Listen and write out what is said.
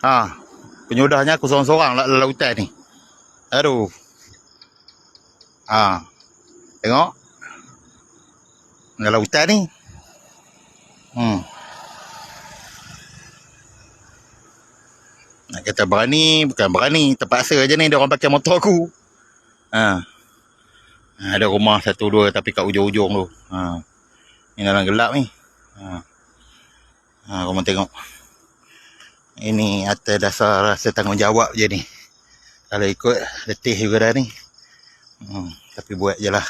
Ha, penyudahnya aku seorang-seorang dalam hutan ni. Aduh. Ha, tengok. Dalam hutan ni. Nak kata berani, bukan berani. Terpaksa je ni dia orang pakai motor aku. Ada rumah 1, 2 tapi kat ujung-ujung tu. Ni dalam gelap ni. Korang tengok. Ini atas dasar rasa tanggungjawab je ni. Kalau ikut letih juga dah ni. Tapi buat je lah.